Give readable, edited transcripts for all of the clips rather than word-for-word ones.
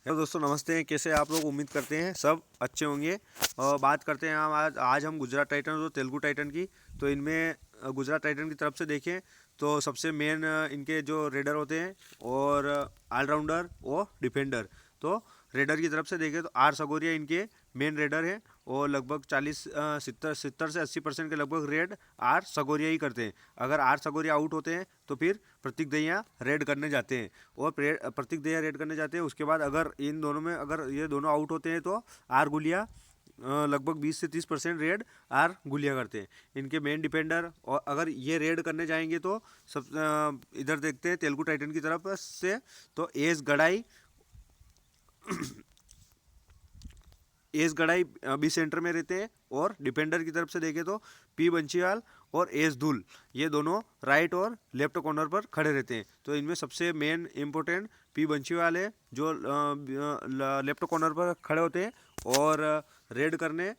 Hello दोस्तों, नमस्ते। कैसे आप लोग? उम्मीद करते हैं सब अच्छे होंगे। और बात करते हैं हम आज हम गुजरात टाइटन और तेलुगु टाइटन की। तो इनमें गुजरात टाइटन की तरफ से देखें तो सबसे मेन इनके जो रेडर होते हैं और ऑलराउंडर और डिफेंडर। तो रेडर की तरफ से देखें तो आर सगोरिया इनके मेन रेडर हैं और लगभग 70 से 80% के लगभग रेड आर सगोरिया ही करते हैं। अगर आर सगोरिया आउट होते हैं तो फिर प्रतीक दहिया रेड करने जाते हैं और प्रतीक दहिया रेड करने जाते हैं। उसके बाद अगर इन दोनों में अगर ये दोनों आउट होते हैं तो आर गुलिया लगभग 20 से 30% रेड आर गुलिया करते हैं। इनके मेन डिफेंडर, और अगर ये रेड करने जाएंगे तो सब इधर देखते हैं तेलुगु टाइटन की तरफ से तो एस गड़ाई बी सेंटर में रहते हैं। और डिफेंडर की तरफ से देखें तो पी बंशीवाल और एस धुल ये दोनों राइट और लेफ्ट कॉर्नर पर खड़े रहते हैं। तो इनमें सबसे मेन इम्पोर्टेंट पी बंशीवाल है जो लेफ्ट कॉर्नर पर खड़े होते हैं और रेड करने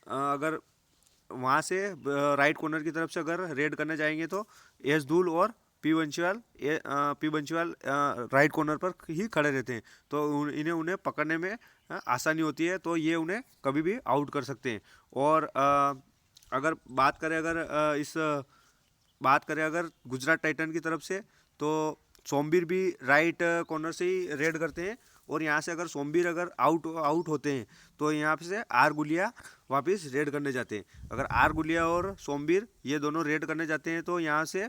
अगर वहाँ से राइट कॉर्नर की तरफ से अगर रेड करने जाएंगे तो एस धूल और पी बंशीवाल राइट कॉर्नर पर ही खड़े रहते हैं। तो उन्हें पकड़ने में आसानी होती है, तो ये उन्हें कभी भी आउट कर सकते हैं। और अगर बात करें अगर गुजरात टाइटन की तरफ से तो सोमबीर भी राइट कॉर्नर से ही रेड करते हैं। और यहाँ से अगर सोमबीर अगर आउट होते हैं तो यहाँ से आर गुलिया वापस रेड करने जाते हैं। अगर आर गुलिया और सोमबीर ये दोनों रेड करने जाते हैं तो यहाँ से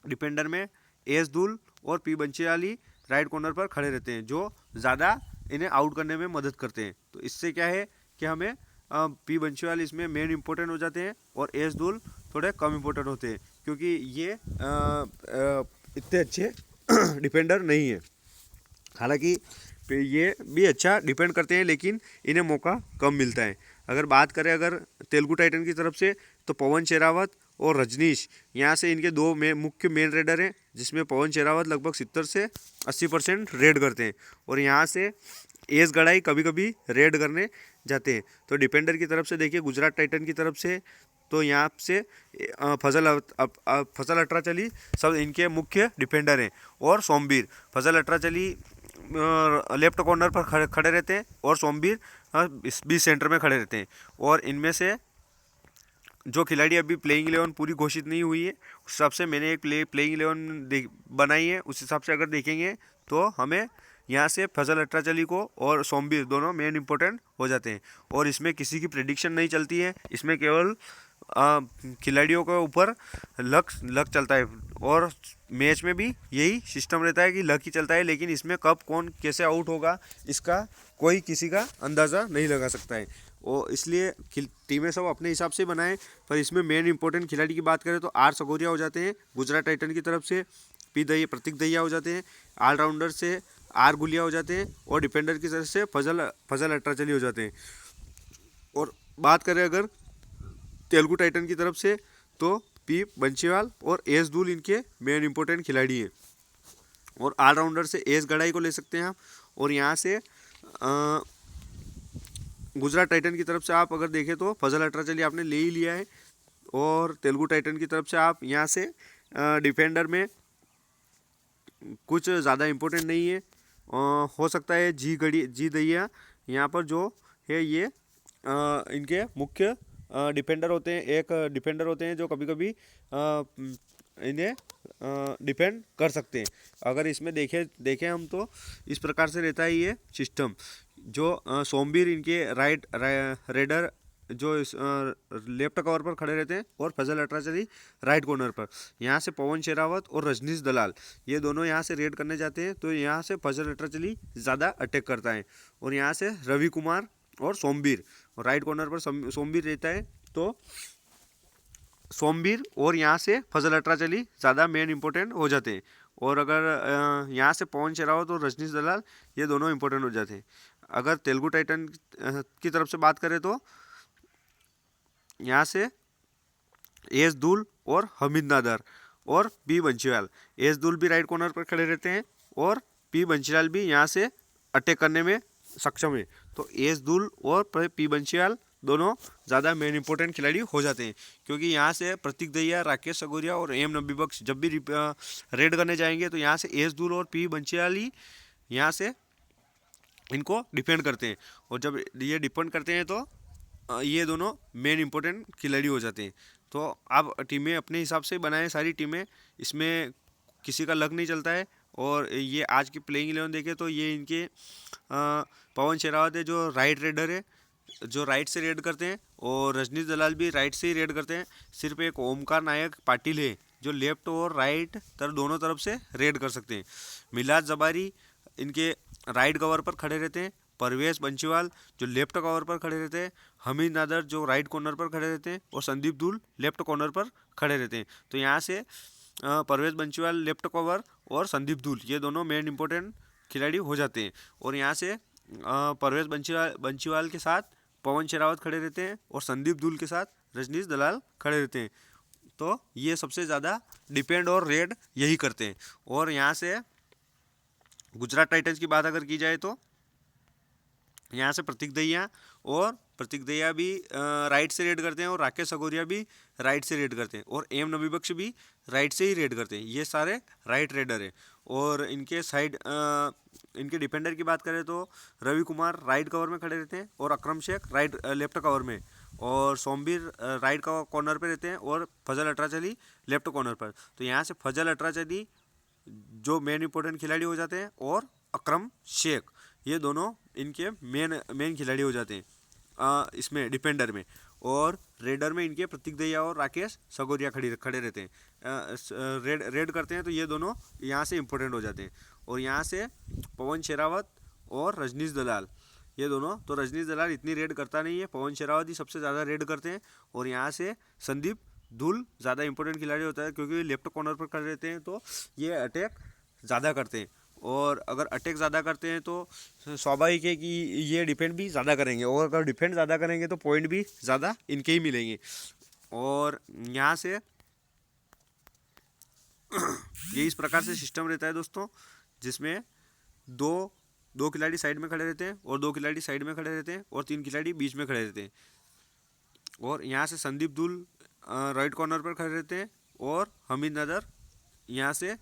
डिफेंडर में एस धुल और पी बंशीवाली राइट कॉर्नर पर खड़े रहते हैं जो ज़्यादा इन्हें आउट करने में मदद करते हैं। तो इससे क्या है कि हमें पी बंशीवाल इसमें मेन इंपॉर्टेंट हो जाते हैं और एस धुल थोड़े कम इंपॉर्टेंट होते हैं क्योंकि ये इतने अच्छे डिफेंडर नहीं है। हालांकि ये भी अच्छा डिपेंड करते हैं लेकिन इन्हें मौका कम मिलता है। अगर बात करें अगर तेलुगु टाइटन की तरफ से तो पवन शेरावत और रजनीश यहाँ से इनके दो मुख्य मेन रेडर हैं, जिसमें पवन शेरावत लगभग 70 से 80% रेड करते हैं और यहाँ से एस गड़ाई कभी कभी रेड करने जाते हैं। तो डिफेंडर की तरफ से देखिए गुजरात टाइटन की तरफ से तो यहाँ से फजल अट्राचली सब इनके मुख्य डिफेंडर हैं और सोमबीर फजल अट्राचली लेफ्ट कॉर्नर पर खड़े रहते हैं और सोमबीर बीच सेंटर में खड़े रहते हैं। और इनमें से जो खिलाड़ी अभी प्लेइंग 11 पूरी घोषित नहीं हुई है उस हिसाब से मैंने एक प्लेइंग 11 बनाई है। उस हिसाब से अगर देखेंगे तो हमें यहाँ से फजल अट्राचली को और सोमबीर दोनों मेन इंपॉर्टेंट हो जाते हैं। और इसमें किसी की प्रेडिक्शन नहीं चलती है, इसमें केवल खिलाड़ियों के ऊपर लक चलता है। और मैच में भी यही सिस्टम रहता है कि लक ही चलता है, लेकिन इसमें कब कौन कैसे आउट होगा इसका कोई किसी का अंदाज़ा नहीं लगा सकता है। और इसलिए टीमें सब अपने हिसाब से बनाएं। पर इसमें मेन इंपॉर्टेंट खिलाड़ी की बात करें तो आर सगोरिया हो जाते हैं गुजरात टाइटन की तरफ से, प्रतीक दहिया हो जाते हैं, ऑलराउंडर से आर गुलिया हो जाते हैं और डिफेंडर की तरफ से फजल अट्राचली हो जाते हैं। और बात करें अगर तेलुगु टाइटन की तरफ से तो पी बंशीवाल और एस धूल इनके मेन इंपॉर्टेंट खिलाड़ी हैं। और ऑलराउंडर से एस गड़ाई को ले सकते हैं आप। और यहाँ से गुजरात टाइटन की तरफ से आप अगर देखें तो फजल अट्राचली आपने ले ही लिया है। और तेलुगु टाइटन की तरफ से आप यहाँ से डिफेंडर में कुछ ज़्यादा इम्पोर्टेंट नहीं है। हो सकता है जी दहिया यहाँ पर जो है ये इनके मुख्य डिफेंडर होते हैं। एक डिफेंडर होते हैं जो कभी कभी इन्हें डिफेंड कर सकते हैं। अगर इसमें देखें हम तो इस प्रकार से रहता है ये सिस्टम। जो सोमबीर इनके रेडर जो लेफ्ट कवर पर खड़े रहते हैं और फजल अट्राचली राइट कॉर्नर पर। यहाँ से पवन शेरावत और रजनीश दलाल ये दोनों यहाँ से रेड करने जाते हैं तो यहाँ से फजल अट्राचली ज़्यादा अटैक करता है। और यहाँ से रवि कुमार और सोमबीर राइट कॉर्नर पर सोमबीर रहता है तो सोमबीर और यहाँ से फजल अट्राचली ज़्यादा मेन इंपॉर्टेंट हो जाते हैं। और अगर यहाँ से पवन शेरावत और रजनीश दलाल ये दोनों इंपॉर्टेंट हो जाते हैं। अगर तेलुगु टाइटन की तरफ से बात करें तो यहाँ से एस धूल और हमीद नादर और पी बंशीवाल, एस धूल भी राइट कॉर्नर पर खड़े रहते हैं और पी बंशीवाल भी यहाँ से अटैक करने में सक्षम है। तो एस धूल और पी बंशीवाल दोनों ज़्यादा मेन इंपॉर्टेंट खिलाड़ी हो जाते हैं क्योंकि यहाँ से प्रतीक दहिया, राकेश सगोरिया और एम नबी बख्श जब भी रेड करने जाएंगे तो यहाँ से एस धूल और पी बंशीवाल ही यहाँ से इनको डिपेंड करते हैं। और जब ये डिपेंड करते हैं तो ये दोनों मेन इंपॉर्टेंट खिलाड़ी हो जाते हैं। तो आप टीमें अपने हिसाब से बनाएं सारी टीमें, इसमें किसी का लक नहीं चलता है। और ये आज की प्लेइंग 11 देखें तो ये इनके पवन शेरावत है जो राइट रेडर है, जो राइट से रेड करते हैं, और रजनीश दलाल भी राइट से ही रेड करते हैं। सिर्फ एक ओमकार नायक पाटिल है जो लेफ्ट और राइट दोनों तरफ से रेड कर सकते हैं। मिलाद जबारी इनके राइट कवर पर खड़े रहते हैं। परवेश बंशीवाल जो लेफ्ट कवर पर खड़े रहते हैं। हमीद नादर जो राइट कॉर्नर पर खड़े रहते हैं, और संदीप धूल लेफ्ट कॉर्नर पर खड़े रहते हैं। तो यहाँ से परवेश बंशीवाल लेफ्ट कवर और संदीप धूल ये दोनों मेन इंपॉर्टेंट खिलाड़ी हो जाते हैं। और यहाँ से परवेश बंशीवाल के साथ पवन शेरावत खड़े रहते हैं, और संदीप धूल के साथ रजनीश दलाल खड़े रहते हैं। तो ये सबसे ज़्यादा डिपेंड और रेड यही करते हैं। और यहाँ से गुजरात टाइटंस की बात अगर की जाए तो यहाँ से प्रतीक दहिया भी राइट से रेड करते हैं, और राकेश सगोरिया भी राइट से रेड करते हैं, और एम नबी बख्श भी राइट से ही रेड करते हैं। ये सारे राइट रेडर हैं। और इनके साइड इनके डिफेंडर की बात करें तो रवि कुमार राइट कवर में खड़े रहते हैं, और अकरम शेख लेफ्ट कवर में, और सोमबीर राइट कॉर्नर पे रहते हैं, और फजल अटराचली लेफ्ट कॉर्नर पर। तो यहाँ से फजल अटराचली जो मेन इंपॉर्टेंट खिलाड़ी हो जाते हैं, और अकरम शेख ये दोनों इनके मेन खिलाड़ी हो जाते हैं इसमें डिफेंडर में। और रेडर में इनके प्रतीक दहिया और राकेश सगोरिया खड़े रहते हैं। रेड करते हैं तो ये दोनों यहाँ से इंपॉर्टेंट हो जाते हैं। और यहाँ से पवन शेरावत और रजनीश दलाल ये दोनों, तो रजनीश दलाल इतनी रेड करता नहीं है, पवन शेरावत ही सबसे ज़्यादा रेड करते हैं। और यहाँ से संदीप धूल ज़्यादा इंपॉर्टेंट खिलाड़ी होता है, क्योंकि लेफ्ट कॉर्नर पर खड़े रहते हैं तो ये अटैक ज़्यादा करते हैं। और अगर अटैक ज़्यादा करते हैं तो स्वाभाविक है कि ये डिफेंड भी ज़्यादा करेंगे, और अगर डिफेंड ज़्यादा करेंगे तो पॉइंट भी ज़्यादा इनके ही मिलेंगे। और यहाँ से ये इस प्रकार से सिस्टम रहता है दोस्तों, जिसमें दो खिलाड़ी साइड में खड़े रहते हैं, और 2 खिलाड़ी साइड में खड़े रहते हैं, और 3 खिलाड़ी बीच में खड़े रहते हैं। और यहाँ से संदीप धूल राइट कॉर्नर पर खड़े रहते हैं, और हमीद नदर यहाँ से,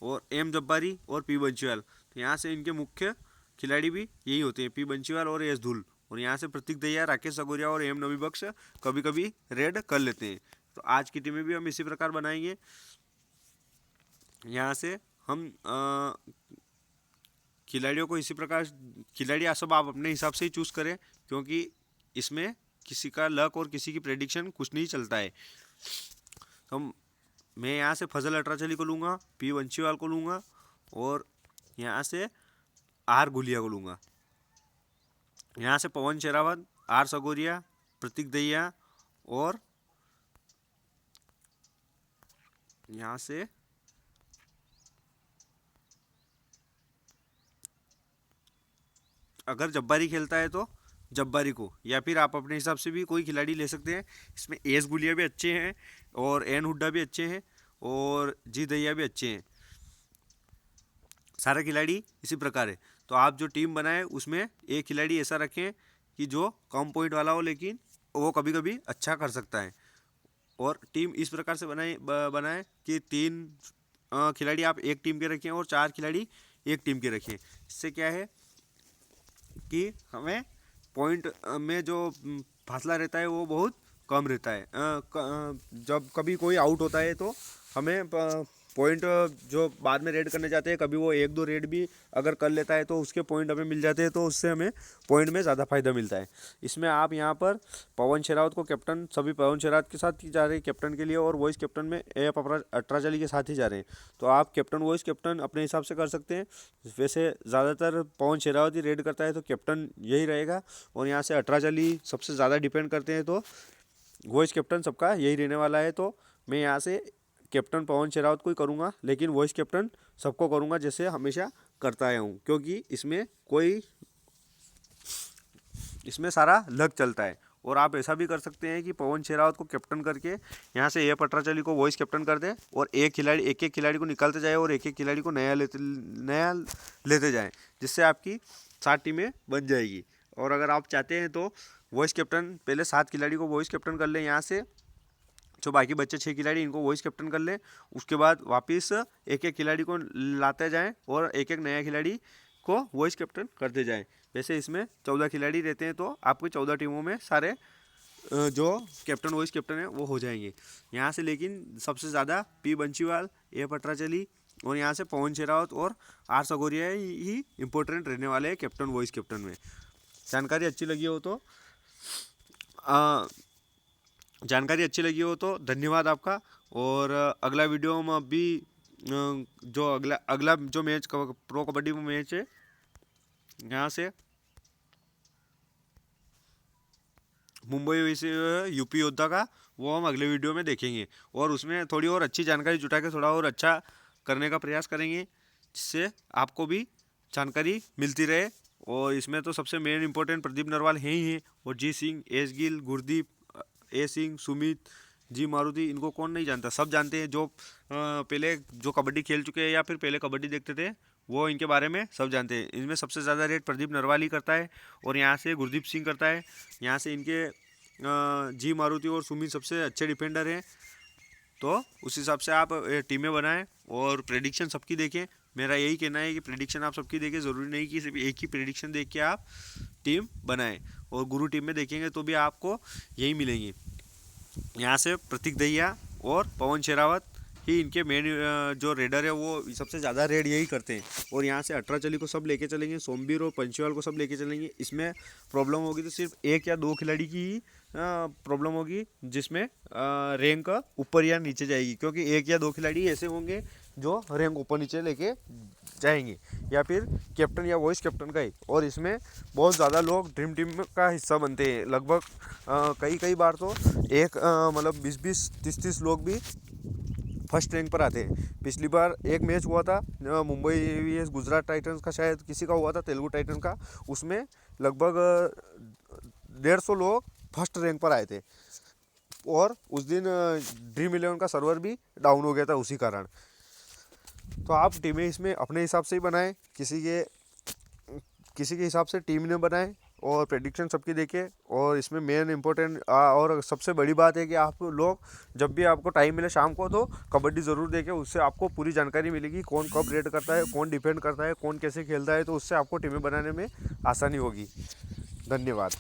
और एम जब्बारी और पी बंशीवाल। तो यहाँ से इनके मुख्य खिलाड़ी भी यही होते हैं, पी बंशीवाल और एस धूल। और यहाँ से प्रतीक दहिया, राकेश सगोरिया और एम नबी बख्श कभी कभी रेड कर लेते हैं। तो आज की टीमें भी हम इसी प्रकार बनाएंगे। यहाँ से हम खिलाड़ियों को इसी प्रकार, खिलाड़ी सब आप अपने हिसाब से ही चूज़ करें, क्योंकि इसमें किसी का लक और किसी की प्रेडिक्शन कुछ नहीं चलता है। तो मैं यहाँ से फजल अटराचली को लूँगा, पी बंशीवाल को लूँगा, और यहाँ से आर गुलिया को लूँगा। यहाँ से पवन शेरावत, आर सगोरिया, प्रतीक दहिया, और यहाँ से अगर जब्बारी खेलता है तो जब्बारी को, या फिर आप अपने हिसाब से भी कोई खिलाड़ी ले सकते हैं। इसमें एस गुलिया भी अच्छे हैं, और एन हुड्डा भी अच्छे हैं, और जी दहिया भी अच्छे हैं। सारे खिलाड़ी इसी प्रकार है। तो आप जो टीम बनाए उसमें एक खिलाड़ी ऐसा रखें कि जो कम पॉइंट वाला हो, लेकिन वो कभी कभी अच्छा कर सकता है। और टीम इस प्रकार से बनाए कि 3 खिलाड़ी आप एक टीम के रखें, और 4 खिलाड़ी एक टीम के रखें। इससे क्या है कि हमें पॉइंट में जो फासला रहता है वो बहुत कम रहता है। जब कभी कोई आउट होता है तो हमें पॉइंट जो बाद में रेड करने जाते हैं, कभी वो 1-2 रेड भी अगर कर लेता है तो उसके पॉइंट हमें मिल जाते हैं, तो उससे हमें पॉइंट में ज़्यादा फायदा मिलता है। इसमें आप यहाँ पर पवन शेरावत को कैप्टन, सभी पवन शेरावत के साथ ही जा रहे हैं कैप्टन के लिए, और वॉइस कैप्टन में एफ अटराचली के साथ ही जा रहे हैं। तो आप कैप्टन वॉइस कैप्टन अपने हिसाब से कर सकते हैं। वैसे ज़्यादातर पवन शेरावत ही रेड करता है, तो कैप्टन यही रहेगा। और यहाँ से अटराचली सबसे ज़्यादा डिपेंड करते हैं, तो वॉइस कैप्टन सबका यही रहने वाला है। तो मैं यहाँ से कैप्टन पवन शेरावत को ही करूँगा, लेकिन वॉइस कैप्टन सबको करूँगा जैसे हमेशा करता आया हूँ, क्योंकि इसमें सारा लक चलता है। और आप ऐसा भी कर सकते हैं कि पवन शेरावत को कैप्टन करके यहाँ से एफ अटराचली को वॉइस कैप्टन कर दें, और एक खिलाड़ी को निकालते जाए, और एक खिलाड़ी को नया लेते जाएँ, जिससे आपकी 7 टीमें बन जाएगी। और अगर आप चाहते हैं तो वॉइस कैप्टन पहले 7 खिलाड़ी को वॉइस कैप्टन कर लें, यहाँ से जो बाकी बच्चे 6 खिलाड़ी इनको वॉइस कैप्टन कर लें। उसके बाद वापस एक खिलाड़ी को लाते जाएं, और एक नया खिलाड़ी को वाइस कैप्टन करते जाएं। वैसे इसमें 14 खिलाड़ी रहते हैं, तो आपकी 14 टीमों में सारे जो कैप्टन वाइस कैप्टन है वो हो जाएंगे यहाँ से। लेकिन सबसे ज़्यादा पी बंसीवाल, ए पटराचली और यहाँ से पवन शेरावत और आर सगोरिया ही इम्पोर्टेंट रहने वाले हैं कैप्टन वाइस कैप्टन में। जानकारी अच्छी लगी हो तो धन्यवाद आपका। और अगला वीडियो में अभी जो अगला जो मैच प्रो कबड्डी में मैच है यहाँ से मुंबई वैसे यूपी योद्धा का, वो हम अगले वीडियो में देखेंगे और उसमें थोड़ी और अच्छी जानकारी जुटा के थोड़ा और अच्छा करने का प्रयास करेंगे, जिससे आपको भी जानकारी मिलती रहे। और इसमें तो सबसे मेन इंपॉर्टेंट प्रदीप नरवाल है ही है, और जी सिंह, एस गिल, गुरदीप, ए सिंह, सुमित, जी मारुति, इनको कौन नहीं जानता, सब जानते हैं। जो पहले जो कबड्डी खेल चुके हैं या फिर पहले कबड्डी देखते थे वो इनके बारे में सब जानते हैं। इनमें सबसे ज़्यादा रेट प्रदीप नरवाल ही करता है और यहाँ से गुरदीप सिंह करता है। यहाँ से इनके जी मारुति और सुमित सबसे अच्छे डिफेंडर हैं। तो उस हिसाब से आप टीमें बनाएं और प्रेडिक्शन सबकी देखें। मेरा यही कहना है कि प्रेडिक्शन आप सबकी देखें, ज़रूरी नहीं कि सिर्फ एक ही प्रेडिक्शन देख के आप टीम बनाएं। और गुरु टीम में देखेंगे तो भी आपको यही मिलेंगी। यहाँ से प्रतीक दहिया और पवन शेरावत ही इनके मेन जो रेडर है, वो सबसे ज़्यादा रेड यही करते हैं। और यहाँ से अटराचली को सब लेके चलेंगे, सोमबीर और पंचवाल को सब लेके चलेंगे। इसमें प्रॉब्लम होगी तो सिर्फ एक या दो खिलाड़ी की ही प्रॉब्लम होगी, जिसमें रैंक ऊपर या नीचे जाएगी, क्योंकि एक या दो खिलाड़ी ऐसे होंगे जो रैंक ऊपर नीचे लेके जाएंगे, या फिर कैप्टन या वाइस कैप्टन का ही। और इसमें बहुत ज़्यादा लोग ड्रीम टीम का हिस्सा बनते हैं। लगभग कई बार तो एक मतलब 20-20, 30-30 लोग भी फर्स्ट रैंक पर आते हैं। पिछली बार एक मैच हुआ था मुंबई वीएस गुजरात टाइटंस का, शायद किसी का हुआ था, तेलुगु टाइटंस का। उसमें लगभग 150 लोग फर्स्ट रैंक पर आए थे। और उस दिन ड्रीम 11 का सर्वर भी डाउन हो गया था उसी कारण। तो आप टीमें इसमें अपने हिसाब से ही बनाएं, किसी के हिसाब से टीम ने बनाएं और प्रेडिक्शन सबकी देखें। और इसमें मेन इंपॉर्टेंट और सबसे बड़ी बात है कि आप लोग जब भी आपको टाइम मिले शाम को, तो कबड्डी ज़रूर देखें। उससे आपको पूरी जानकारी मिलेगी, कौन कब रेड करता है, कौन डिफेंड करता है, कौन कैसे खेलता है। तो उससे आपको टीमें बनाने में आसानी होगी। धन्यवाद।